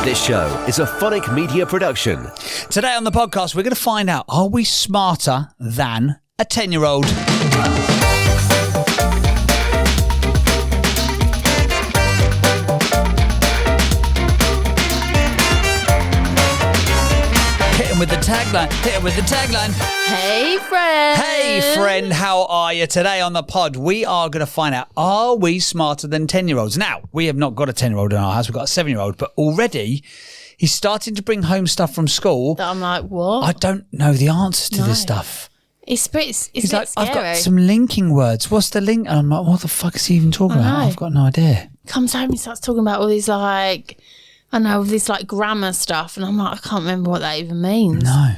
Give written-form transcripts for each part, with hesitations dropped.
This show is a Phonic Media production. Today on the podcast, we're going to find out, are we smarter than a 10-year-old? Hit him with the tagline. Hit him with the tagline. Hey, friend. Hey, friend. How are you? Today on the pod, we are going to find out, are we smarter than 10-year-olds? Now, we have not got a 10-year-old in our house. We've got a 7-year-old, but already he's starting to bring home stuff from school. That I'm like, what? I don't know the answers to this stuff. It's a bit He's like, scary. I've got some linking words. What's the link? And I'm like, what the fuck is he even talking about? I've got no idea. Comes home and starts talking about all these grammar stuff, and I'm like, I can't remember what that even means. No.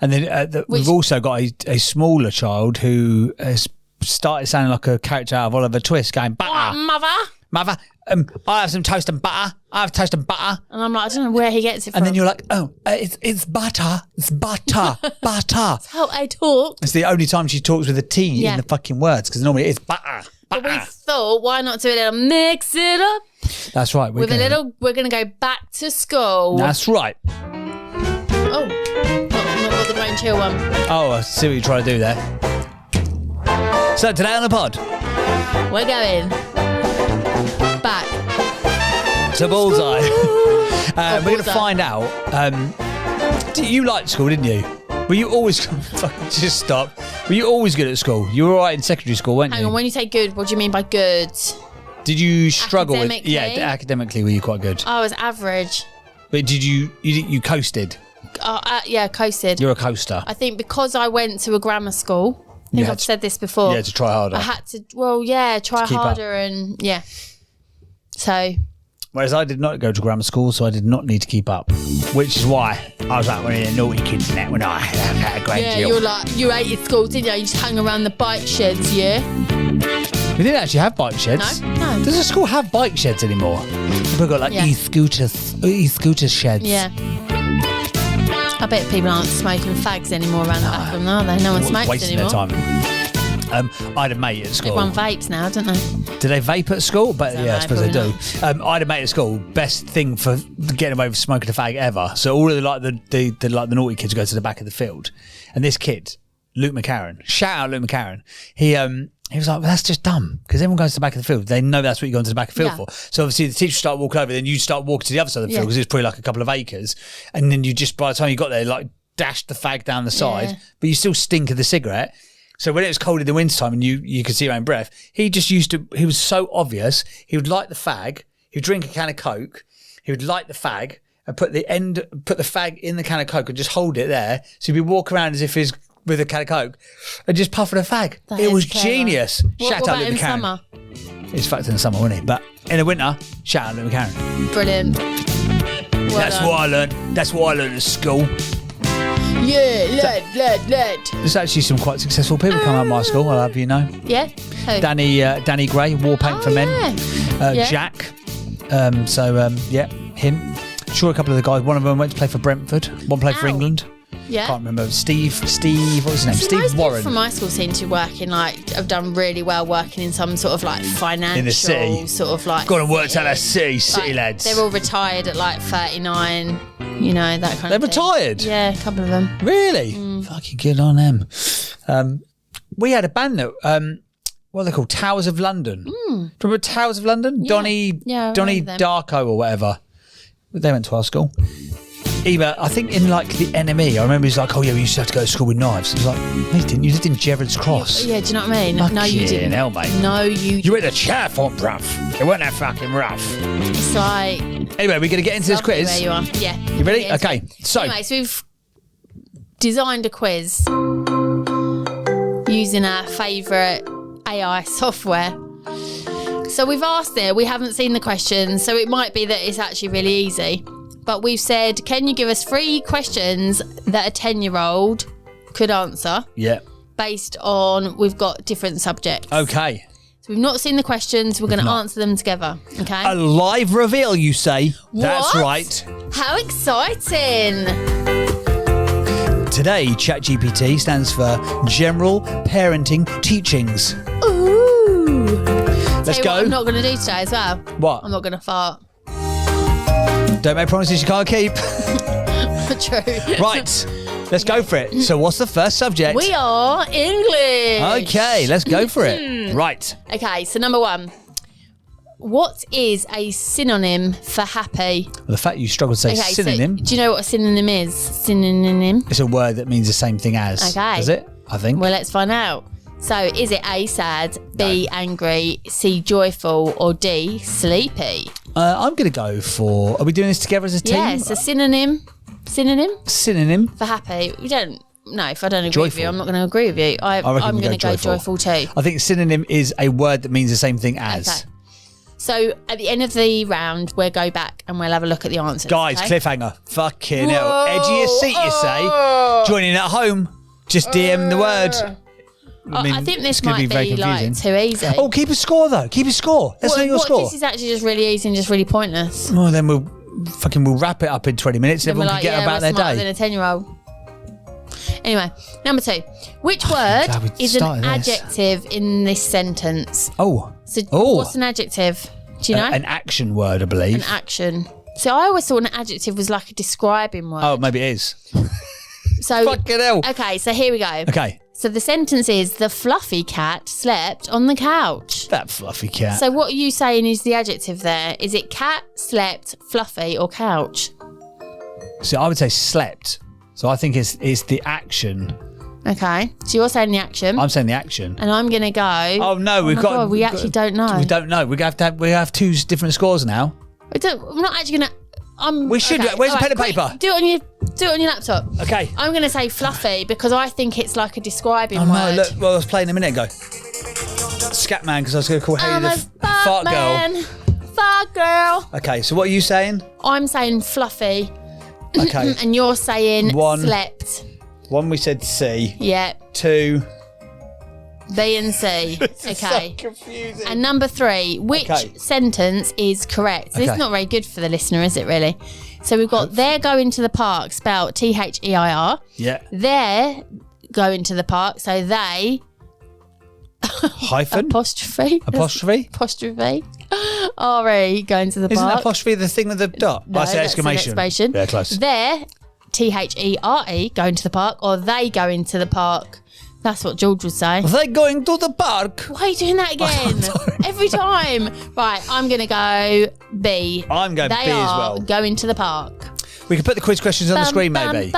And then we've also got a smaller child who has started sounding like a character out of Oliver Twist, going, butter. What, mother? I have some toast and butter. I have toast and butter. And I'm like, I don't know where he gets it from. And then you're like, it's butter. It's butter. Butter. That's how I talk. It's the only time she talks with a T in the fucking words, because normally it's butter. But we thought, why not do a little mix it up? That's right. We're going to go back to school. That's right. Oh, not got the Grain Chill one. Oh, I see what you're trying to do there. So today on the pod, we're going back to Bullseye. We're going to Bullseye. find out. You liked school, didn't you? Were you always just stop? Were you always good at school? You were all right in secondary school, weren't you? Hang on, when you say good, what do you mean by good? Did you struggle with? Academically? Yeah, academically were you quite good? I was average. But did you coasted? Yeah, coasted. You're a coaster. I think because I went to a grammar school, I think I've said this before. Yeah, to try harder. I had to, try keep harder and So. Whereas I did not go to grammar school, so I did not need to keep up. Which is why I was like one of the naughty kids and that when I had a great deal. You hated school, didn't you? You just hung around the bike sheds, yeah? We didn't actually have bike sheds. No. Does the school have bike sheds anymore? We've got e-scooter sheds. Yeah. I bet people aren't smoking fags anymore around the back of them, are they? No one smokes wasting anymore. their time. I had a mate at school. Everyone vapes now, don't they? Do they vape at school? But Don't yeah, I know, suppose they do. probably I had a mate at school. Best thing for getting away with smoking a fag ever. So all of the naughty kids go to the back of the field, and this kid, Luke McCarran, shout out Luke McCarran. He was like, well, that's just dumb, because everyone goes to the back of the field. They know that's what you're going to the back of the field for. So obviously the teacher start walking over, then you start walking to the other side of the field, because it's probably like a couple of acres, and then you just, by the time you got there, like dashed the fag down the side, but you still stink of the cigarette. So when it was cold in the wintertime and you could see your own breath, he was so obvious. He would light the fag, he would drink a can of Coke, he would light the fag and put the fag in the can of Coke and just hold it there. So he'd be walking around as if he's with a can of Coke and just puffing a fag. It was genius. Shout out Luke McCarran. Summer? He's fucked in the summer, wasn't he? But in the winter, shout out Luke McCarran. Brilliant. That's what I learned. That's what I learned at school. Yeah, lad. There's actually some quite successful people come out of my school, I'll have you know. Yeah? Who? Danny Gray, War Paint for Men. Yeah. Jack. Him. Sure, a couple of the guys. One of them went to play for Brentford. One played for England. Yeah. Can't remember. Steve, what was his name? Steve most Warren. people from my school seem to work in have done really well working in some sort of financial In the city. sort of Gone and worked out that city lads. They're all retired at 39, that kind of thing. They're retired? Yeah, a couple of them. Really? Fucking good on them. We had a band that, what are they called? Towers of London. Remember Towers of London? Yeah. Donnie Yeah, I remember them. Darko or whatever. They went to our school. Eva, I think in the NME, I remember he was like, oh yeah, we used to have to go to school with knives. He was like, no you didn't. You lived in Gerrard's Cross. Yeah, do you know what I mean? No, you didn't. Hell, mate. No, you You went to chaff on rough. It wasn't that fucking rough. It's like... Anyway, we're going to get into this lovely quiz. where you are. Yeah. You ready? Yeah, Okay. So, Anyway, so we've designed a quiz using our favourite AI software. So we've asked it, we haven't seen the questions, so it might be that it's actually really easy. But we've said, can you give us 3 questions that a 10-year-old could answer? yeah. Based on, we've got different subjects. Okay. So we've not seen the questions, we're going to not. answer them together. Okay? A live reveal, you say? That's What? right. How exciting! Today, ChatGPT stands for General Parenting Teachings. Ooh. Let's Tell you go. what I'm not going to do today as well. What? I'm not going to fart. Don't make promises you can't keep. True. Right. Let's go for it. So what's the first subject? We are English. Okay, let's go for it. Right. Okay, so number 1. What is a synonym for happy? Well, the fact you struggle to say synonym. So, do you know what a synonym is? Synonym? It's a word that means the same thing as. Okay. Does it? I think. Well, let's find out. So, is it A, sad, B, angry, C, joyful, or D, sleepy? I'm going to go for... Are we doing this together as a team? Yes, a synonym. Synonym. For happy. We don't... No, if I don't agree Joyful. with you, I'm not going to agree with you. I'm going to go joyful too. I think synonym is a word that means the same thing as. Okay. So at the end of the round, we'll go back and we'll have a look at the answers. Guys, okay? cliffhanger. Fucking hell. Edge of your seat, you say. Joining at home. Just DM the word. I think this it's gonna might very be like too easy. Oh, keep a score though. Keep a score. Let's know your What score. if this is actually just really easy and just really pointless? Well, then we'll wrap it up in 20 minutes. Then Everyone can get about their smarter day. than a 10-year-old. Anyway, number 2. Which word glad we is an started this. adjective in this sentence? Oh. So what's an adjective? Do you know? An action word, I believe. An action. So I always thought an adjective was like a describing word. Oh, maybe it is. So Fucking hell. Okay, so here we go. Okay. So the sentence is, the fluffy cat slept on the couch. That fluffy cat. So what are you saying is the adjective there? Is it cat, slept, fluffy, or couch? So I would say slept. So I think it's the action. Okay. So you're saying the action. I'm saying the action. And I'm going to go... Oh, no, we've my got... God, we actually don't know. We don't know. We have 2 different scores now. I'm not actually going to... We should. Okay, Where's the all pen and quick, paper? Do it on your laptop. Okay. I'm going to say fluffy because I think it's like a describing Oh, word. no, look. Well, I was playing a minute ago. Scatman, because I was going to call Haley I'm a the fart girl. man. Fart girl. Okay, so what are you saying? I'm saying fluffy. Okay. And you're saying 1. slept. 1 we said C. Yeah. 2. B and C. Okay. So confusing. And number 3, which sentence is correct? This is not very good for the listener, is it really? So we've got they're going to the park, spelled THEIR. Yeah. They're going to the park, so they... Hyphen? Apostrophe. R-E, going to the Isn't park. apostrophe the thing with the dot? No, I say that's an exclamation. Yeah, close. They're, THERE, going to the park, or they going to the park. That's what George would say. Are they going to the park? Why are you doing that again? Every time. Right, I'm going to go B. I'm going they B as are well. Going to the park. We can put the quiz questions on the screen, maybe.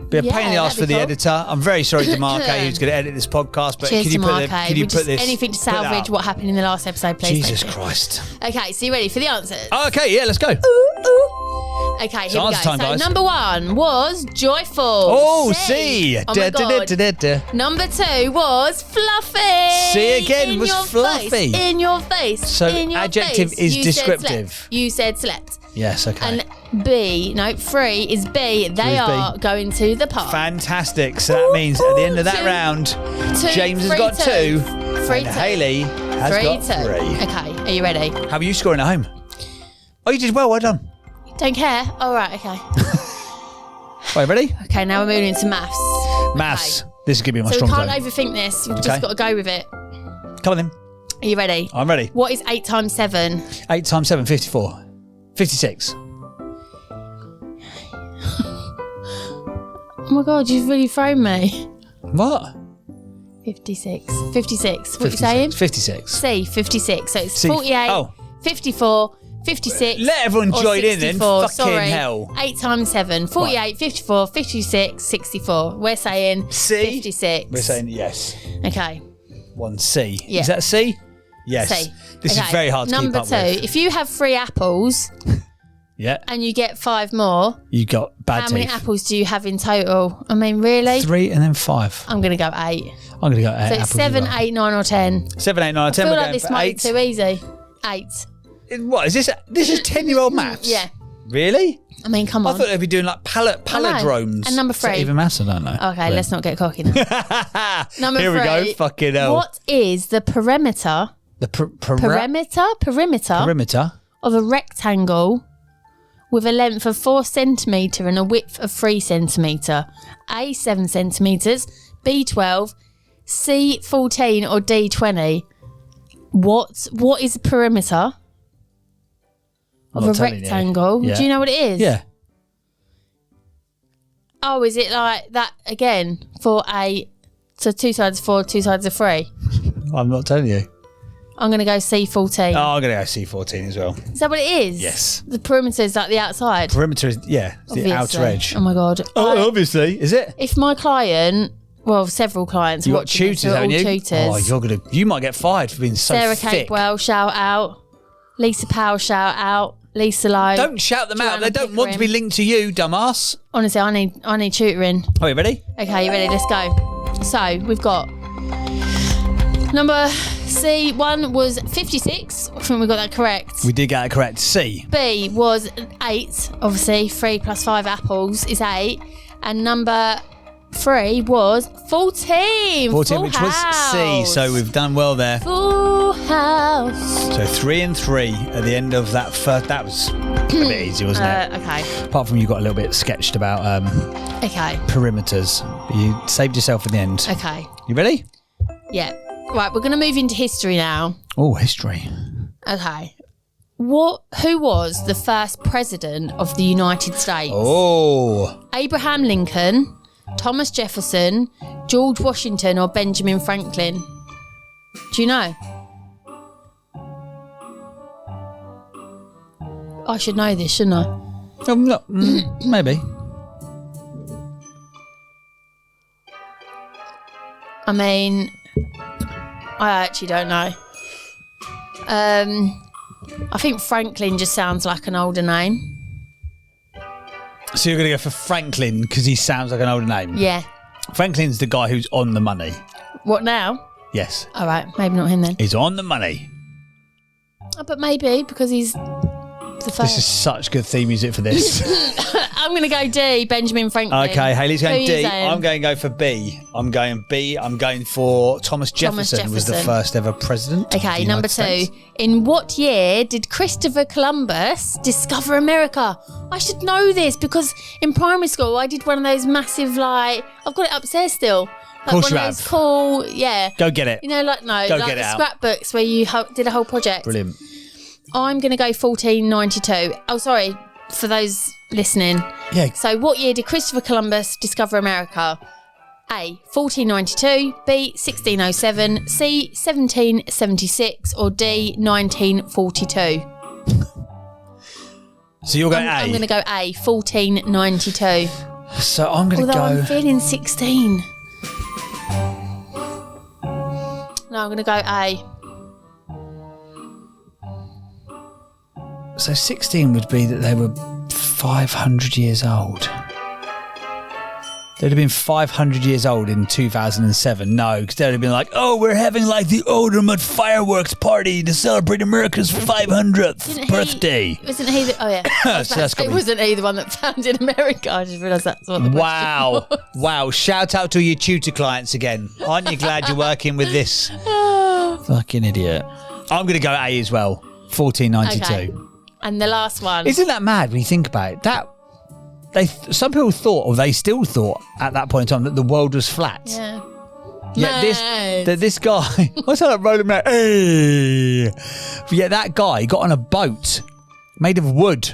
Be a pain in the arse for the editor. I'm very sorry to Markay, who's going to edit this podcast. But Cheers can you to put Markay. can you Would put just this? anything to put that salvage up? what happened in the last episode, please. Jesus Thank you. Christ. Okay, so you ready for the answers? Okay, yeah, let's go. Okay, here So we go. answer time, So guys. number 1 was joyful. Oh, C. Oh my God. Number 2 was fluffy. C again In was your fluffy. Face. In your face. So in your adjective face. is You descriptive. Said slept. You said slept. Yes, okay. And 3 is B. They is are B. going to the park. Fantastic. So that means at the end of that 2, round, 2, James has 3, got 2. 3, And 2. Haley has 3, got 2. 3. Okay, are you ready? How are you scoring at home? Oh, you did well. Well done. Don't care? All right, okay. Right, ready? Okay, now we're moving into maths. Maths. Okay. This is going to be my So we strong can't zone. overthink this. We've Okay. just got to go with it. Come on then. Are you ready? I'm ready. What is 8 times 7? 8 times 7, 54. 56. Oh my God, you've really thrown me. What? 56. 56. What are you 56. saying? 56. C, 56. So it's C. 48, Oh. 54, 56. Let everyone or join in then. 64. Fucking Sorry. hell. 8 times 7. 48, 54, 56, 64. We're saying C. 56. We're saying yes. Okay. 1C. Yeah. Is that C? Yes. C. This is Okay. very hard to keep Number up 2. with. If you have 3 apples Yeah. and you get 5 more, You got bad how teeth. many apples do you have in total? I mean, really? 3 and then 5. I'm going to go 8. I'm going to go 8 So apples. it's 7, as well. 8, 9 or 10. 7, 8, 9, 10. I feel We're like going this for might 8. be too easy. 8. What is this? This is 10-year-old maths. Yeah. Really? I mean, come I on. thought they'd be doing like palindromes. And number Is that 3. even maths? I don't know. Okay, let's not get cocky now. Number Here 3. we go. Fucking hell. What is the perimeter The perimeter of a rectangle with a length of 4 centimetre and a width of 3 centimetre? A, 7 centimetres, B, 12, C, 14 or D, 20? What is the perimeter I'm of not a telling you. rectangle. Yeah. Do you know what it is? Yeah. Oh, is it like that again? So 2 sides of 4, 2 sides of 3? I'm not telling you. I'm going to go C14. Oh, I'm going to go C14 as well. Is that what it is? Yes. The perimeter is like the outside. Perimeter is, it's the Obviously. outer edge. Oh my God. Obviously. Is it? If my client, well, several clients, You got watching this, tutors, they're all haven't you? tutors. Oh, you might get fired for being so Sarah thick. Capewell, shout out. Lisa Powell, shout out. Lisa Lowe. Don't shout them out. Joanna They don't want to be Pickering. linked to you, dumbass. Honestly, I need tutoring. Are you ready? Okay, you ready? Let's go. So we've got number C1 was 56. I think we got that correct. We did get it correct. C. B was 8. Obviously, 3 plus 5 apples is 8. And number 3 was 14. 14, Full which was C. house. So we've done well there. Full house. So 3 and 3 at the end of that first. That was a bit easy, wasn't it? Okay. Apart from you got a little bit sketched about Okay. perimeters. You saved yourself in the end. Okay. You ready? Yeah. Right, we're going to move into history now. Oh, history. Okay. Who was the first president of the United States? Oh. Abraham Lincoln, Thomas Jefferson, George Washington, or Benjamin Franklin? Do you know? I should know this, shouldn't I? No, maybe. I mean, I actually don't know. I think Franklin just sounds like an older name. So you're going to go for Franklin because he sounds like an older name? Yeah. Franklin's the guy who's on the money. What now? Yes. All right, maybe not him then. He's on the money. Oh, but maybe because he's the This first. is such good theme music for this. I'm going to go D, Benjamin Franklin. Okay, Hayley's Who going are you D. saying? I'm going to go for B. I'm going B. I'm going for Thomas Jefferson, who was the Jefferson. first ever president. of Okay, the number United 2. States. In what year did Christopher Columbus discover America? I should know this because in primary school I did one of those massive, like, I've got it upstairs still. Like Course one you of those have. cool, yeah. Go get it. You know, like, no, Go like get the it out. scrapbooks where you did a whole project. Brilliant. I'm going to go 1492. Oh, sorry, for those listening. Yeah. So what year did Christopher Columbus discover America? A, 1492, B, 1607, C, 1776, or D, 1942? So you're going I'm A. going to go A, 1492. So I'm going to Although I'm go. feeling 16. No, I'm going to go A. So 16 would be that they were 500 years old. They'd have been 500 years old in 2007. No, because they'd have been like, oh, we're having like the ultimate fireworks party to celebrate America's 500th birthday. Wasn't he the... Oh, yeah. I was So about that's to say, got me- wasn't he the one that founded America? I just realised that's what the Wow. question was. Wow. Shout out to your tutor clients again. Aren't you glad you're working with this fucking idiot? I'm going to go A as well. 1492. Okay. And the last one. Isn't that mad when you think about it? Some people thought, or they still thought at that point in time, that the world was flat. Yeah. Yet this guy, what's that rolling man? Hey! Yet that guy got on a boat made of wood.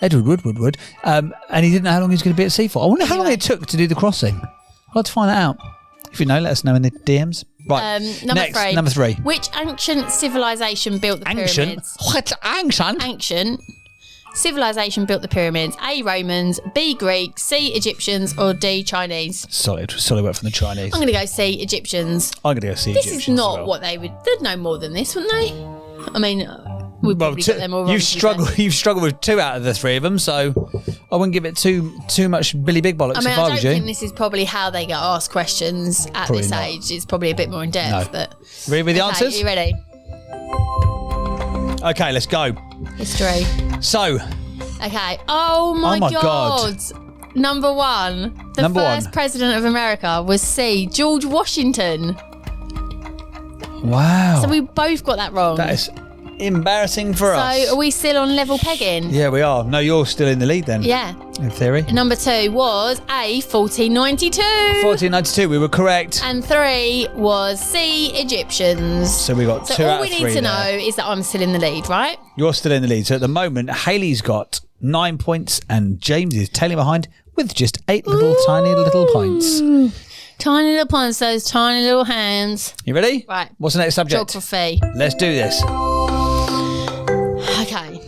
Edward Wood. And he didn't know how long he was going to be at sea for. I wonder how long it took to do the crossing. I'd like to find that out. If you know, let us know in the DMs. Right. Number 3. Which ancient civilization built the Ancient? pyramids? What? Ancient? Ancient civilization built the pyramids. A, Romans, B, Greek, C, Egyptians, or D, Chinese? Solid work from the Chinese. I'm going to go C, Egyptians. I'm going to go see This Egyptians is not as well. what they would... They'd know more than this, wouldn't they? I mean, we probably got them all wrong. You've struggled with 2 out of the 3 of them, so I wouldn't give it too much Billy Big Bollocks I mean, if I I don't was you. think this is probably how they get asked questions at Probably this not. age. It's probably a bit more in depth. No. But Ready with the okay, answers? Are you ready? Okay, let's go. History. So, Okay. Oh my, my God. Number 1. The Number first 1. president of America was C, George Washington. wow. So we both got that wrong. That is Embarrassing for us. So are we still on level pegging? Yeah, we are. No, you're still in the lead then. Yeah. In theory. Number 2 was A, 1492. 1492, we were correct. And 3 was C, Egyptians. So we got 2 all out we of need 3 to there. know is that I'm still in the lead, right? You're still in the lead. So at the moment, Hayley's got 9 points and James is tailing behind with just 8 tiny little points. Tiny little points, those tiny little hands. You ready? Right. What's the next subject? Geography. Let's do this. Okay.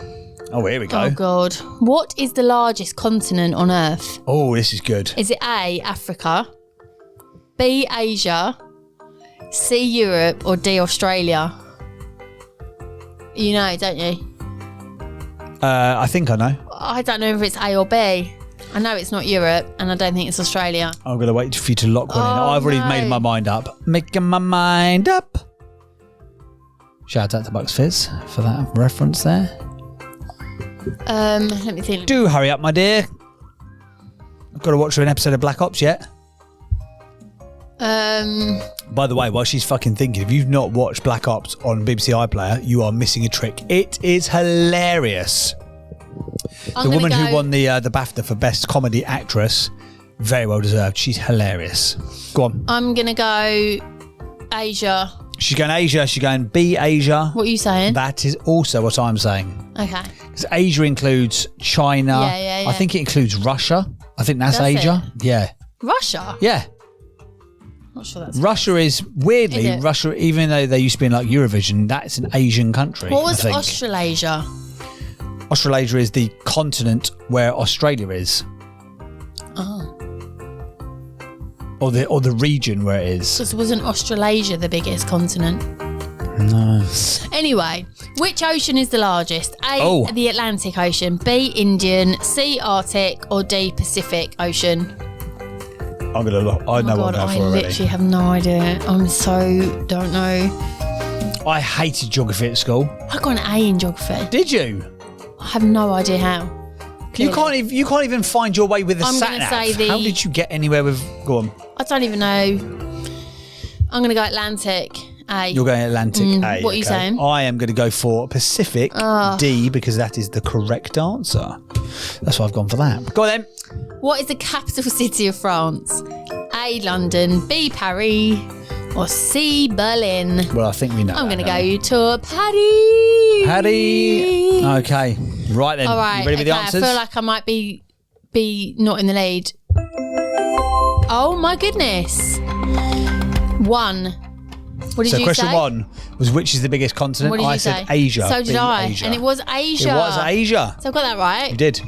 Oh, here we go. Oh, God. What is the largest continent on Earth? Oh, this is good. Is it A, Africa, B, Asia, C, Europe, or D, Australia? You know, don't you? I think I know. I don't know if it's A or B. I know it's not Europe, and I don't think it's Australia. I'm going to wait for you to lock one in. Oh, I've already no. made my mind up. Making my mind up. Shout out to Bucks Fizz for that reference there. Let me think. Do hurry up, my dear. I've got to watch an episode of Black Ops yet. By the way, while she's fucking thinking, if you've not watched Black Ops on BBC iPlayer, you are missing a trick. It is hilarious. The woman who won the BAFTA for Best Comedy Actress, very well deserved. She's hilarious. Go on. I'm going to go Asia. She's going Asia. She's going B Asia. What are you saying? That is also what I'm saying. Okay. Because Asia includes China. Yeah. I think it includes Russia. I think that's Does Asia. it? Yeah. Russia? Yeah. Not sure that's Russia is, weirdly, Is it? Russia, even though they used to be in like Eurovision, that's an Asian country. What was I think. Australasia? Australasia is the continent where Australia is. Oh. Or the region where it is. Because wasn't Australasia the biggest continent? No. Anyway, which ocean is the largest? A, Oh. the Atlantic Ocean, B, Indian, C, Arctic, or D, Pacific Ocean? I'm going to look. I know what I'm I going for already. literally have no idea. I'm so don't know. I hated geography at school. I got an A in geography. Did you? I have no idea how. You Clearly. you can't even find your way with a I'm sat gonna nav. say the- How did you get anywhere with? Go on. I don't even know. I'm going to go Atlantic. A. You're going Atlantic A. what are you saying? I am going to go for Pacific D because that is the correct answer. That's why I've gone for that. Go on then. What is the capital city of France? A, London, B, Paris, or C, Berlin? Well, I think we know. I'm going to don't we? go to Paris. Paddy. Okay. Right then. All right. You ready with the answers? I feel like I might be not in the lead. Oh my goodness. 1. What did So you question say? 1 was which is the biggest continent? What did I you said say? Asia. So did B, I. Asia. And it was Asia. It was Asia. So I got that right. You did.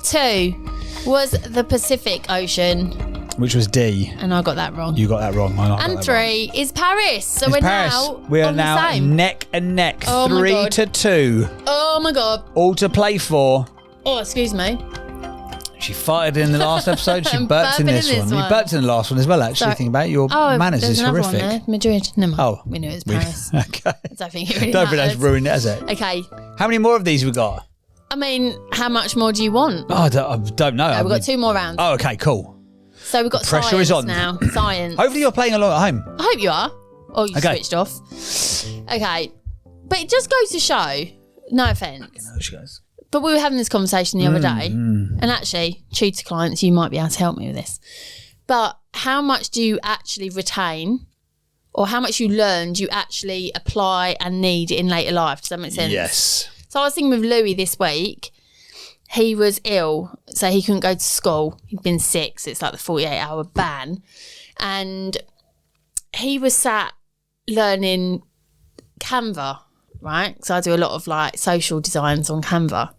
2 was the Pacific Ocean. Which was D. And I got that wrong. You got that wrong. I got And that wrong. 3 is Paris. So It's we're Paris. now We are on the now same. neck and neck. Oh my 3 God. to 2. Oh my God. All to play for. Oh, excuse me. She farted in the last episode. She I'm burped in burping this in this one. You one. burped in the last one as well, actually. Sorry. Think about it. Your Oh, manners there's is another horrific. one there. Madrid. Never mind. Oh. We knew it was Paris. Okay. I don't think it really Don't think that's matters. ruined it, has it? Okay. How many more of these we got? I mean, how much more do you want? Oh, I don't know. We've got 2 more rounds. Oh, okay, cool. So we've got pressure science is on. now. Science. Hopefully you're playing along at home. I hope you are. Oh, you Okay. switched off. Okay. But it just goes to show, no offence, Oh, she goes. but we were having this conversation the other day, and actually, tutor clients, you might be able to help me with this. But how much do you actually retain, or how much you learn do you actually apply and need in later life? Does that make sense? Yes. So I was thinking with Louis this week. He was ill, so he couldn't go to school. He'd been sick, so it's like the 48-hour ban. And he was sat learning Canva, right? So I do a lot of like social designs on Canva.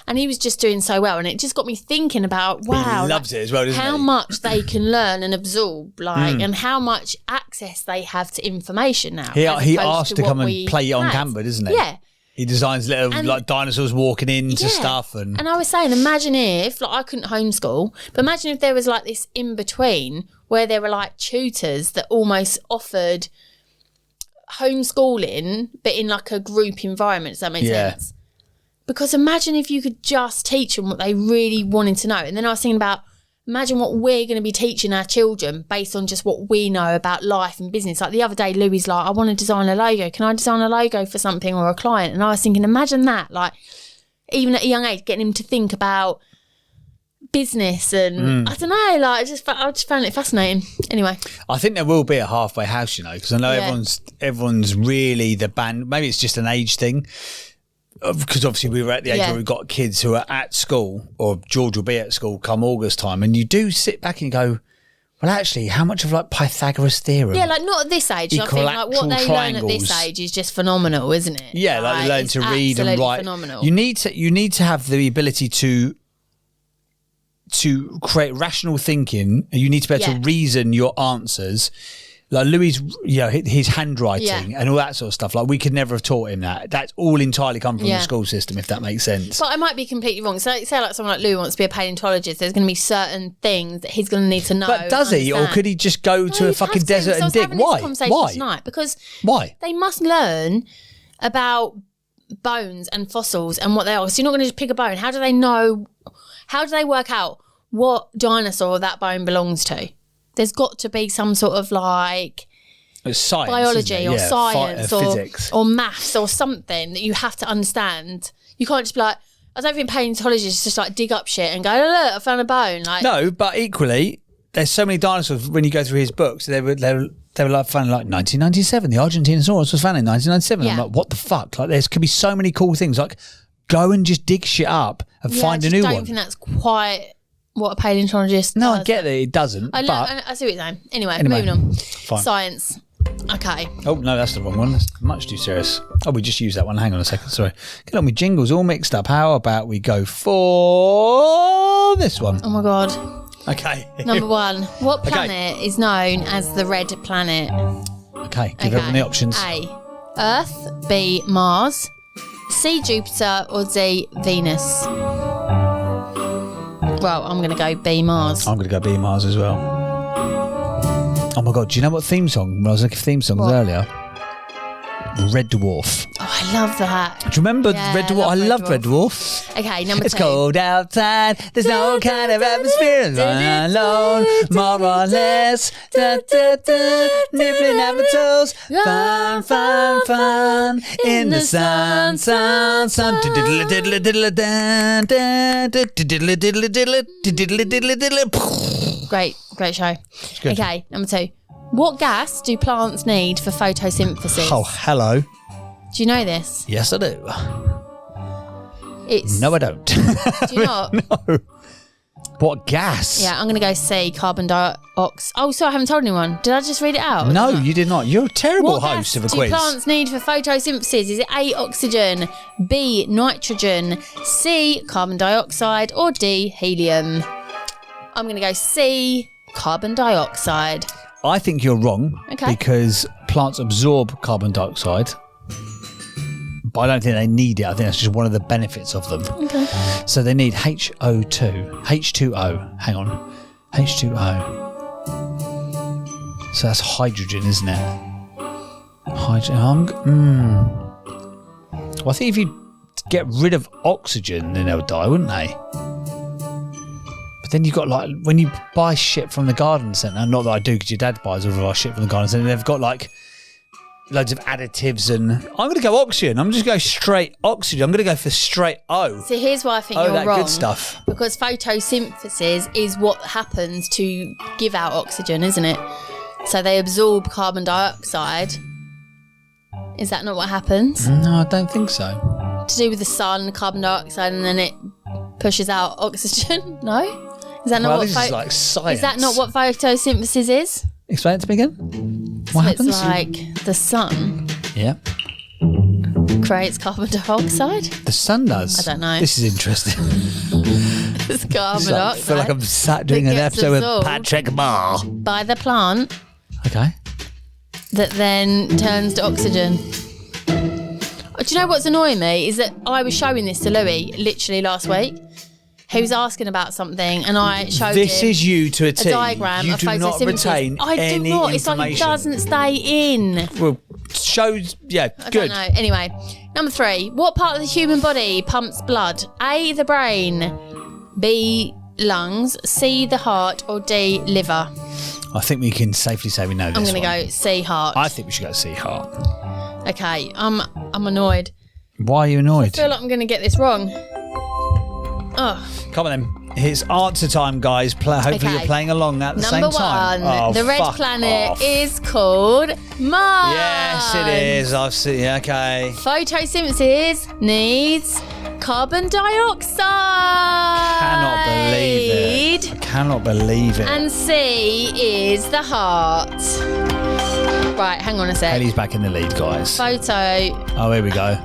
And he was just doing so well. And it just got me thinking about, wow. He loves it as well, doesn't how he? much they can learn and absorb, like, and how much access they have to information now. He as opposed asked to what come and we play it on had. Canva, doesn't he? Yeah. He designs little And- like dinosaurs walking into Yeah. stuff and I was saying, imagine if, like, I couldn't homeschool, but imagine if there was like this in between where there were like tutors that almost offered homeschooling, but in like a group environment. Does that make Yeah. sense? Because imagine if you could just teach them what they really wanted to know. And then I was thinking about, imagine what we're going to be teaching our children based on just what we know about life and business. Like the other day, Louis like, I want to design a logo. Can I design a logo for something or a client? And I was thinking, imagine that, like, even at a young age, getting him to think about business and I don't know, like I just found it fascinating. Anyway, I think there will be a halfway house, because I know Yeah. everyone's really the band. Maybe it's just an age thing, because obviously we were at the age where we've got kids who are at school, or George will be at school come August time, and you do sit back and you go, well, actually, how much of like Pythagoras theorem? yeah, like not at this age. I think like what they learn at this age is just phenomenal, isn't it? Yeah, like they learn it's to read and absolutely write. Phenomenal. You need to have the ability to create rational thinking. You need to be able to reason your answers. Like Louis, his handwriting and all that sort of stuff. Like we could never have taught him that. That's all entirely come from the school system, if that makes sense. But I might be completely wrong. So say like someone like Louis wants to be a paleontologist, there's going to be certain things that he's going to need to know. But does he, or could he just go to a fucking desert and dig? Why? Tonight because Why? they must learn about bones and fossils and what they are. So you're not going to just pick a bone. How do they know? How do they work out what dinosaur that bone belongs to? There's got to be some sort of like It's science, biology or science or physics or maths or something that you have to understand. You can't just be like, I don't think paleontologists just like dig up shit and go, oh, look, I found a bone. Like, no, but equally, there's so many dinosaurs. When you go through his books, they were like found like 1997. The Argentinosaurus was found in 1997. Yeah. I'm like, what the fuck? Like, there could be so many cool things. Like, go and just dig shit up and find a new one. I don't think that's quite what a paleontologist does. No, I get that it doesn't. I see what you're saying. Anyway, moving on. Fine. Science. Okay. Oh, no, that's the wrong one. That's much too serious. Oh, we just used that one. Hang on a second. Sorry. Get on with jingles all mixed up. How about we go for this one? Oh my God. Okay. Number one. What planet is known as the red planet? Okay. Give everyone the options. A. Earth. B. Mars. C. Jupiter. Or D. Venus. Well, I'm going to go B. Mars. I'm going to go B. Mars as well. Oh my God, do you know what theme song? When I was looking for theme songs earlier, Red Dwarf. Oh, I love that. Do you remember Red Dwarf? I loved Red Dwarf. Okay, number It's two. cold outside. There's no kind of atmosphere. I'm alone, more or less. Da, da, da, nibbling at my toes. Fun, fun, fun. In the sun, sun, sun. Diddle, diddle, diddle, dan, dan, diddle, diddle, diddle, diddle, diddle, diddle. Great show. good. Okay, number two. What gas do plants need for photosynthesis? Oh, hello. Do you know this? Yes, I do. It's No, I don't. Do you not? No. What gas? Yeah, I'm going to go C, carbon dioxide. Oh, sorry, I haven't told anyone. Did I just read it out? No, you did not. You're a terrible What host gas of a do quiz. plants need for photosynthesis? Is it A, oxygen, B, nitrogen, C, carbon dioxide, or D, helium? I'm going to go C, carbon dioxide. I think you're wrong Okay. because plants absorb carbon dioxide, but I don't think they need it. I think that's just one of the benefits of them. Okay. So they need H2O. Hang on. H2O. So that's hydrogen, isn't it? Hydrogen. Well, I think if you get rid of oxygen, then they'll die, wouldn't they? Then you've got like, when you buy shit from the garden centre, not that I do because your dad buys all of our shit from the garden centre, they've got like loads of additives and I'm going to go oxygen. I'm just going to go straight oxygen. I'm going to go for straight O. So here's why I think Oh, you're that wrong. good stuff. Because photosynthesis is what happens to give out oxygen, isn't it? So they absorb carbon dioxide. Is that not what happens? No, I don't think so. To do with the sun, carbon dioxide, and then it pushes out oxygen? No? Is that not Well, what this is like science. Is that not what photosynthesis is? Explain it to me again. What happens? It's like the sun Yeah. creates carbon dioxide. The sun does. I don't know. This is interesting. It's carbon I dioxide. feel like I'm sat doing that an gets episode with absorbed Patrick Barr. by the plant Okay. that then turns to oxygen. Do you know what's annoying me is that I was showing this to Louis literally last week. He was asking about something and I showed This him is you to a T. a diagram You of do not photosynthesis. retain I do any not. It's like it information. doesn't stay in. Well, shows, yeah, I good. don't know. Anyway, number three. What part of the human body pumps blood? A, the brain. B, lungs, C, the heart, or D, liver? I think we can safely say we know this I'm going to one. go C, heart. I think we should go C, heart. Okay, I'm annoyed. Why are you I annoyed? feel like I'm going to get this wrong. Oh. Come on then. It's answer time, guys. Hopefully Okay. you're playing along at the same Number time. one, Oh, the red fuck planet off. is called Mars. Yes, it is. I've seen. Yeah, okay. Photosynthesis needs carbon dioxide. Cannot believe it. I cannot believe it. And C is the heart. Right, hang on a sec. Haley's back in the lead, guys. Photosynthesis Oh, here we go.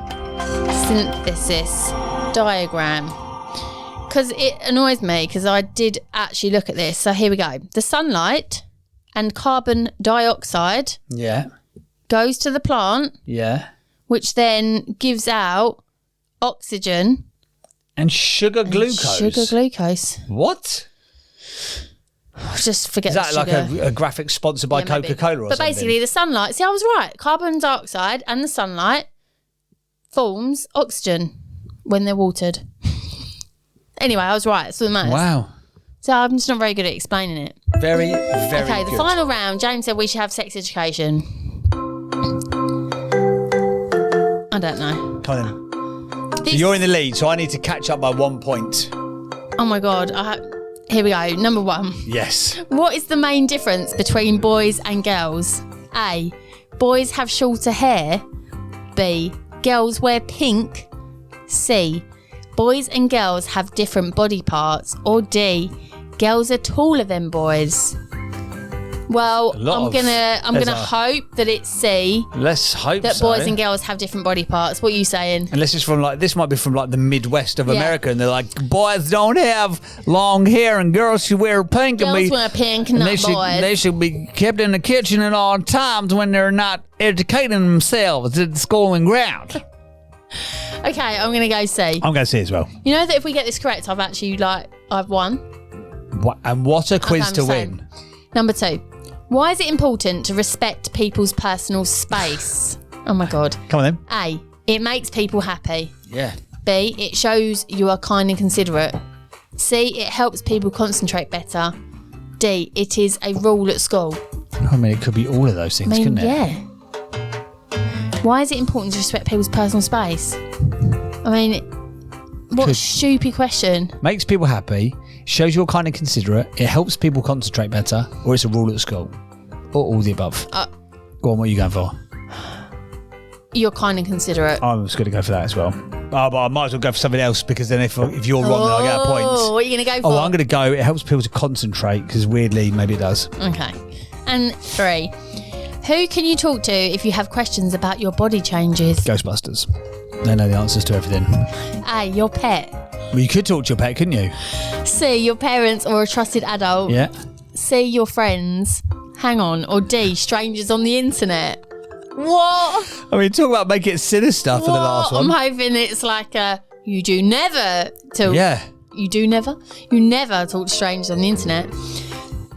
diagram. Because it annoys me because I did actually look at this. So here we go. The sunlight and carbon dioxide Yeah. goes to the plant, Yeah. which then gives out oxygen. And sugar glucose. Sugar glucose. What? Just forget Is that the like sugar. a graphic sponsored by Yeah, maybe. Coca-Cola or But something? basically the sunlight, see I was right. Carbon dioxide and the sunlight forms oxygen when they're watered. Anyway, I was right. That's what matters. Wow. So I'm just not very good at explaining it. Very, very Okay, good. the final round. James said we should have sex education. I don't know. Come on then. So you're in the lead, so I need to catch up by 1 point. Oh my God. Here we go. Number one. Yes. What is the main difference between boys and girls? A. Boys have shorter hair. B. Girls wear pink. C. Boys and girls have different body parts. Or D. Girls are taller than boys. Well, I'm gonna hope that it's C. Let's hope That so. boys and girls have different body parts. What are you saying? Unless it's from this might be from the Midwest of Yeah. America, and they're like, boys don't have long hair and girls should wear pink. Girls wear pink, and not they boys. should be kept in the kitchen at all times when they're not educating themselves at the schooling ground. Okay, I'm gonna go C. I'm going to say as well. You know that if we get this correct, I've won. And what a quiz I'm to saying. win. Number 2. Why is it important to respect people's personal space? Oh my God. Come on then. A. It makes people happy. Yeah. B. It shows you are kind and considerate. C. It helps people concentrate better. D. It is a rule at school. I mean, it could be all of those things, couldn't it? Yeah. Why is it important to respect people's personal space? I mean, what a stupid question. Makes people happy, shows you're kind and considerate, it helps people concentrate better, or it's a rule at school. Or all the above. Go on, what are you going for? You're kind and considerate. I was going to go for that as well. Oh, but I might as well go for something else because then if you're wrong, then I get a point. What are you going to go for? Oh, I'm going to go. It helps people to concentrate because weirdly, maybe it does. Okay. And 3. Who can you talk to if you have questions about your body changes? Ghostbusters. They know the answers to everything. A. Your pet. Well, you could talk to your pet, couldn't you? C. Your parents or a trusted adult. Yeah. C. Your friends. Hang on. Or D. Strangers on the internet. What? I mean, talk about making it sinister for the last one. I'm hoping it's like you do never talk. Yeah. You do never? You never talk to strangers on the internet.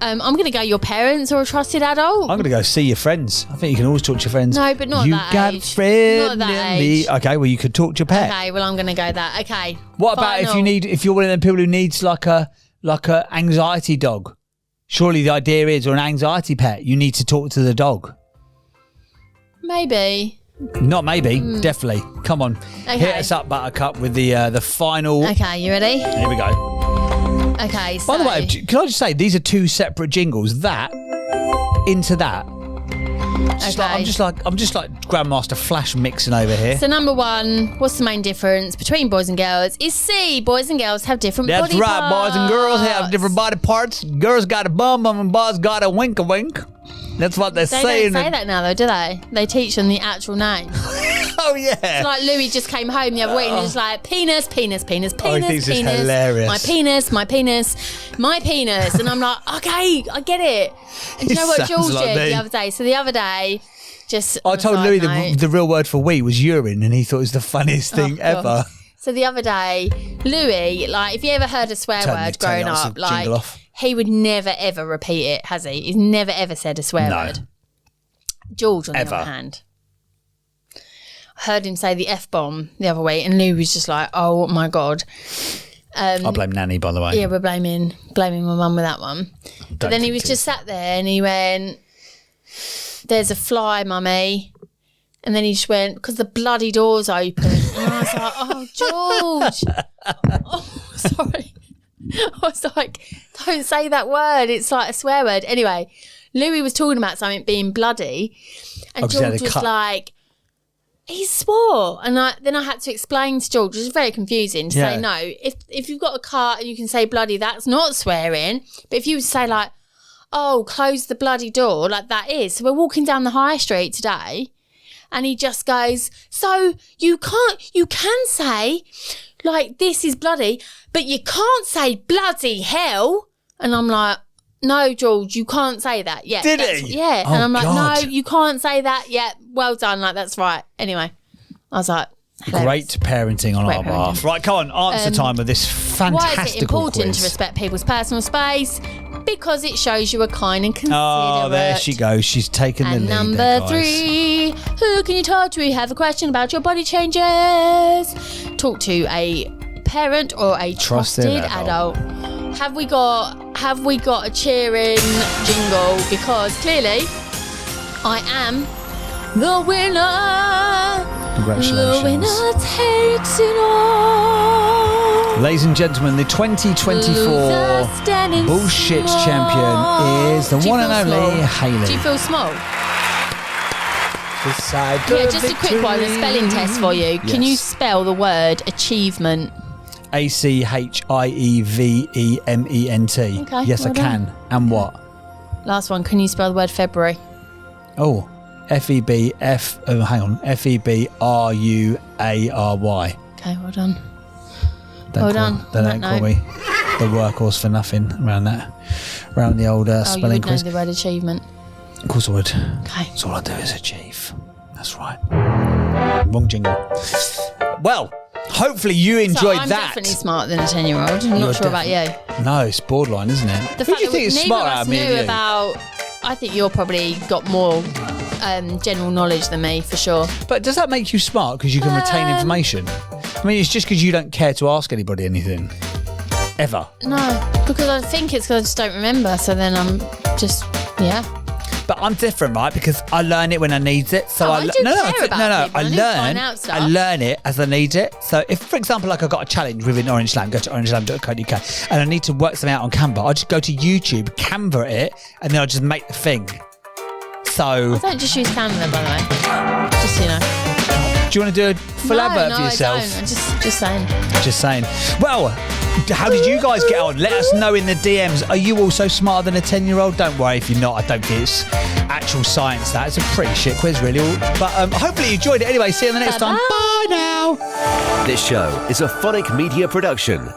I'm going to go your parents or a trusted adult. I'm going to go see your friends. I think you can always talk to your friends. No, but not you at that got age. a friend Not at that in me. age. Okay, well, you could talk to your pet. Okay, well, I'm going to go that. Okay. What about if you're one of them people who needs like a anxiety dog? Surely the idea is, or an anxiety pet, you need to talk to the dog. Maybe. Not maybe, definitely. Come on, Okay. hit us up, Buttercup, with the final. Okay, you ready? Here we go. Okay, so... By the way, can I just say these are two separate jingles? That into that. Okay. I'm just like Grandmaster Flash mixing over here. So number 1, what's the main difference between boys and girls? Is C, boys and girls have different That's body right, parts. boys and girls have different body parts. Girls got a bum and boys got a wink a wink. That's what they're They saying. don't say that now though, do they? They teach them the actual name. Oh yeah. It's like Louis just came home the other week and he was like, penis, penis, penis, penis, Oh, he thinks it's penis. hilarious. My penis, my penis, my penis. And I'm like, okay, I get it. And do you know what Sounds Jules like did me. the other day? So the other day, just... I on a told side Louis note- the real word for wee was urine, and he thought it was the funniest thing Oh, ever. God. So the other day, Louis, like, if you ever heard a swear word growing the up, like, jingle off. he would never ever repeat it, has he? He's never ever said a swear No. word. George, on Ever. the other hand, I heard him say the F-bomb the other week, and Louis was just like, oh my God. I blame Nanny, by the way. Yeah, we're blaming my mum with that one. But then he was just sat there and he went, "There's a fly, mummy." And then he just went, "Because the bloody door's open." And I was like, "Oh, George." Oh, sorry. I was like, "Don't say that word. It's like a swear word." Anyway, Louis was talking about something being bloody. And George was like, "He swore." And then I had to explain to George, which is very confusing, to say, no, if you've got a car and you can say bloody, that's not swearing. But if you say like, "Oh, close the bloody door," like that is. So we're walking down the high street today and he just goes, "So you can say like this is bloody, but you can't say bloody hell." And I'm like, "No, George, you can't say that." Yeah. Did he? Yeah. Oh, and I'm like, God. "No, you can't say that. Yeah, well done. Like, that's right." Anyway, I was like, hilarious. Great parenting on Great our behalf. Right, come on, answer time of this fantastical Why is it important quiz. to respect people's personal space? Because it shows you are kind and considerate. Oh, there she goes. She's taken the And lead number there, guys. 3, who can you talk to? We have a question about your body changes. Talk to a parent or a trusted adult. Have we got a cheering jingle? Because clearly I am the winner. Congratulations. The winner takes it all. Ladies and gentlemen, the 2024 Bullshit Champion is the one and only Hayley. Do you feel small? Beside Yeah, just a quick one, a spelling test for you. Can you spell the word achievement? ACHIEVEMENT. Okay, Yes, well I can. done. And what? Last one, can you spell the word February? Oh, FEBRUARY. Okay, well done. Don't Well call, done, They on don't that call note. me the workhorse for nothing around the old Oh, you spelling would know quiz. the word achievement. Of course I would. Okay. That's all I do is achieve. That's right. Wrong jingle. Well, hopefully you enjoyed I'm that. definitely smarter than a 10-year-old. I'm not sure about you. No, it's borderline, isn't it? The Who fact do you that think is neither smarter of out us of me and knew you? about... I think you're probably got more general knowledge than me, for sure. But does that make you smart because you can retain information? I mean, it's just because you don't care to ask anybody anything. Ever. No, because I think it's because I just don't remember. So then I'm just, yeah. But I'm different, right? Because I learn it when I need it. So Oh, I do care about people. I do find out I stuff. learn it as I need it. So if, for example, like I got a challenge within Orange Lamb, go to orangelamb.co.uk, and I need to work something out on Canva, I just go to YouTube, Canva it, and then I just make the thing. So I don't just use Canva, by the way. Just so you know. do you want to do a full advert for yourself? I don't. I'm just saying. Just saying. Well, how did you guys get on? Let us know in the DMs. Are you also smarter than a 10-year-old? Don't worry if you're not. I don't think it's actual science. It's a pretty shit quiz, really. But hopefully you enjoyed it. Anyway, see you on the next time. Bye now. This show is a Phonic Media production.